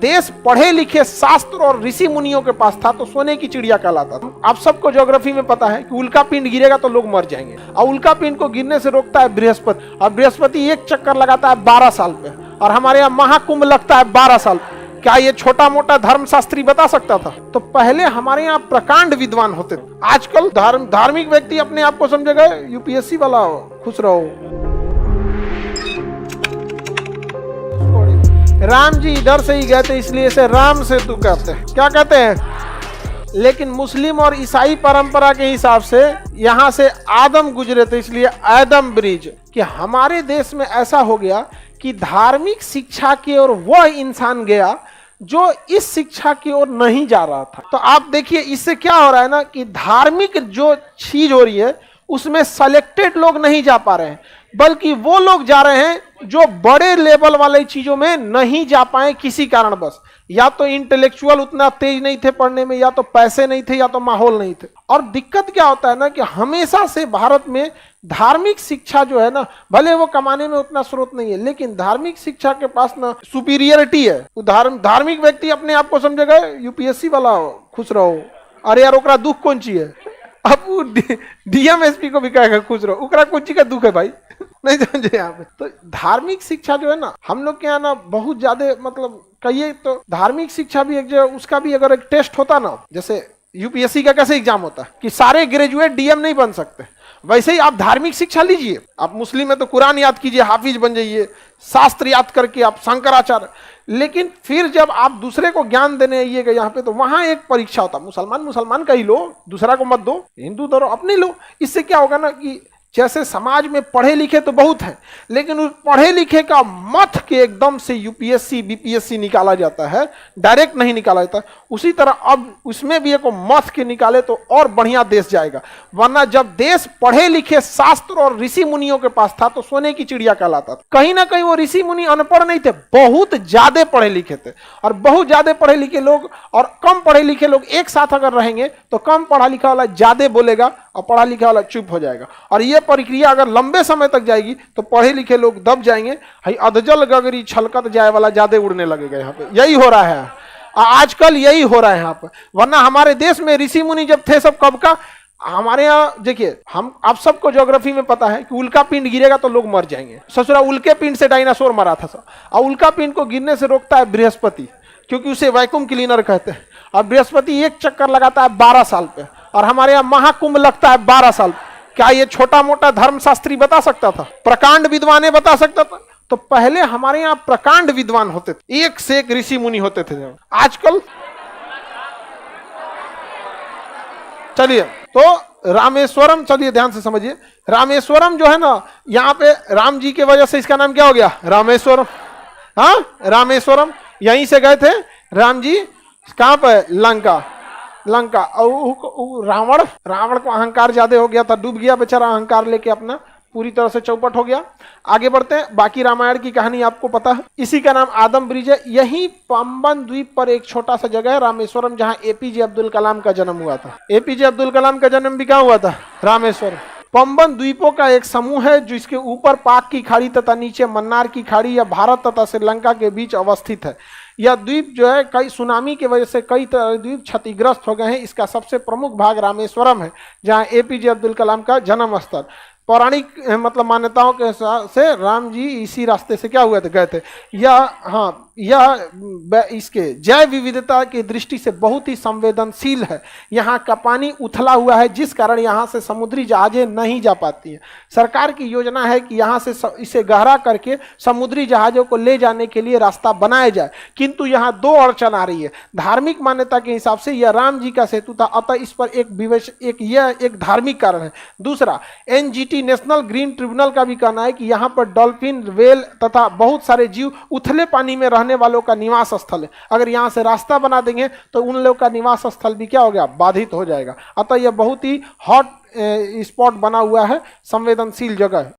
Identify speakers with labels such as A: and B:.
A: देश पढ़े लिखे शास्त्र और ऋषि मुनियों के पास था तो सोने की चिड़िया कहलाता था। आप सबको ज्योग्राफी में पता है कि उल्का पिंड गिरेगा तो लोग मर जाएंगे, और उल्का पिंड को गिरने से रोकता है बृहस्पति, और बृहस्पति एक चक्कर लगाता है 12 साल पे, और हमारे यहाँ महाकुंभ लगता है 12 साल पे। क्या ये छोटा मोटा धर्मशास्त्री बता सकता था? तो पहले हमारे यहाँ प्रकांड विद्वान होते थे। आजकल धार्मिक व्यक्ति अपने आप को समझेगा यूपीएससी वाला हो, खुश रहो। राम जी इधर से ही गए थे इसलिए इसे राम सेतु कहते हैं। क्या कहते हैं? लेकिन मुस्लिम और ईसाई परंपरा के हिसाब से यहाँ से आदम गुजरे थे इसलिए आदम ब्रिज। कि हमारे देश में ऐसा हो गया कि धार्मिक शिक्षा की ओर वह इंसान गया जो इस शिक्षा की ओर नहीं जा रहा था। तो आप देखिए इससे क्या हो रहा है ना कि धार्मिक जो चीज हो रही है उसमें सेलेक्टेड लोग नहीं जा पा रहे हैं, बल्कि वो लोग जा रहे हैं जो बड़े लेवल वाले चीजों में नहीं जा पाए किसी कारणवश। या तो इंटेलेक्चुअल उतना तेज नहीं थे पढ़ने में, या तो पैसे नहीं थे, या तो माहौल नहीं थे। और दिक्कत क्या होता है ना कि हमेशा से भारत में धार्मिक शिक्षा जो है ना, भले वो कमाने में उतना स्रोत नहीं है, लेकिन धार्मिक शिक्षा के पास ना सुपीरियरिटी है। धार्मिक व्यक्ति अपने आप को समझेगा यूपीएससी वाला हो, खुश रहो। अरे यार ओकरा दुख कौन ची है? अब वो डीएमएसपी को भी कहेगा खुश रहो, ओकरा कौन ची का दुख है भाई? नहीं समझे यहाँ पे। तो धार्मिक शिक्षा जो है ना हम लोग के यहाँ ना बहुत ज्यादा, मतलब कहिए तो धार्मिक शिक्षा भी एक जो उसका भी अगर एक टेस्ट होता ना, जैसे यूपीएससी का कैसे एग्जाम होता है कि सारे ग्रेजुएट डीएम नहीं बन सकते, वैसे ही आप धार्मिक शिक्षा लीजिए। आप मुस्लिम है तो कुरान याद कीजिए, हाफिज बन जाइए, शास्त्र याद करके आप शंकराचार्य। लेकिन फिर जब आप दूसरे को ज्ञान देने आइएगा यहाँ पे तो वहां एक परीक्षा होता है। मुसलमान का ही लो, दूसरा को मत दो, हिंदू धरो अपने लो। इससे क्या होगा ना कि जैसे समाज में पढ़े लिखे तो बहुत हैं, लेकिन उस पढ़े लिखे का मत के एकदम से यूपीएससी बीपीएससी निकाला जाता है, डायरेक्ट नहीं निकाला जाता। उसी तरह अब उसमें भी एक मत के निकाले तो और बढ़िया देश जाएगा। वरना जब देश पढ़े लिखे शास्त्र और ऋषि मुनियों के पास था तो सोने की चिड़िया कहलाता था। कहीं ना कहीं वो ऋषि मुनि अनपढ़ नहीं थे, बहुत ज्यादा पढ़े लिखे थे। और बहुत ज्यादा पढ़े लिखे लोग और कम पढ़े लिखे लोग एक साथ अगर रहेंगे तो कम पढ़ा लिखा वाला ज्यादा बोलेगा और पढ़ा लिखा वाला चुप हो जाएगा। और ये प्रक्रिया अगर लंबे समय तक जाएगी तो पढ़े लिखे लोग दब जाएंगे, अधजल गगरी छलकत जाए वाला ज्यादा उड़ने लगेगा। यहाँ पे यही हो रहा है आजकल, यही हो रहा है यहाँ पे। वरना हमारे देश में ऋषि मुनि जब थे सब कब का, हमारे यहाँ देखिए आप सबको ज्योग्राफी में पता है कि उल्का पिंड गिरेगा तो लोग मर जाएंगे। ससुरा उल्के पिंड से डायनासोर मरा था सब, और उल्का पिंड को गिरने से रोकता है बृहस्पति, क्योंकि उसे वैक्यूम क्लीनर कहते हैं। और बृहस्पति एक चक्कर लगाता है 12 साल पे, और हमारे यहाँ महाकुंभ लगता है 12 साल पे। क्या ये छोटा मोटा धर्मशास्त्री बता सकता था? प्रकांड विद्वान बता सकता था? तो पहले हमारे यहाँ प्रकांड विद्वान होते थे, एक से एक ऋषि मुनि होते थे। आजकल चलिए तो रामेश्वरम, चलिए ध्यान से समझिए। रामेश्वरम जो है ना, यहाँ पे राम जी के वजह से इसका नाम क्या हो गया? रामेश्वरम। हाँ रामेश्वरम, यहीं से गए थे राम जी। कहां पे? लंका। और रावण को अहंकार ज्यादा हो गया था, डूब गया बेचारा अहंकार लेके, अपना पूरी तरह से चौपट हो गया। आगे बढ़ते हैं, बाकी रामायण की कहानी आपको पता है। इसी का नाम आदम ब्रिज है। यही पंबन द्वीप पर एक छोटा सा जगह है रामेश्वरम, जहां एपीजे अब्दुल कलाम का जन्म हुआ था। एपीजे अब्दुल कलाम का जन्म भी कहां हुआ था? रामेश्वरम। पंबन द्वीपों का एक समूह है जिसके ऊपर पाक की खाड़ी तथा नीचे मन्नार की खाड़ी या भारत तथा श्रीलंका के बीच अवस्थित है। यह द्वीप जो है कई सुनामी की वजह से कई द्वीप क्षतिग्रस्त हो गए हैं। इसका सबसे प्रमुख भाग रामेश्वरम है, जहां एपीजे अब्दुल कलाम का जन्म स्थल। पौराणिक मतलब मान्यताओं के से राम जी इसी रास्ते से क्या हुए थे, गए थे। यह इसके जैव विविधता की दृष्टि से बहुत ही संवेदनशील है। यहाँ का पानी उथला हुआ है, जिस कारण यहाँ से समुद्री जहाजें नहीं जा पाती हैं। सरकार की योजना है कि यहाँ से इसे गहरा करके समुद्री जहाजों को ले जाने के लिए रास्ता बनाया जाए, किंतु यहाँ 2 अड़चन आ रही है। धार्मिक मान्यता के हिसाब से यह राम जी का सेतु था, अतः इस पर एक धार्मिक कारण है। दूसरा, एनजीटी नेशनल ग्रीन ट्रिब्यूनल का भी कहना है कि यहाँ पर डॉल्फिन, व्हेल तथा बहुत सारे जीव उथले पानी में रहने वालों का निवास स्थल है। अगर यहाँ से रास्ता बना देंगे तो उन लोगों का निवास स्थल भी क्या हो गया? बाधित हो जाएगा। अतः यह बहुत ही हॉट स्पॉट बना हुआ है, संवेदनशील जगह है।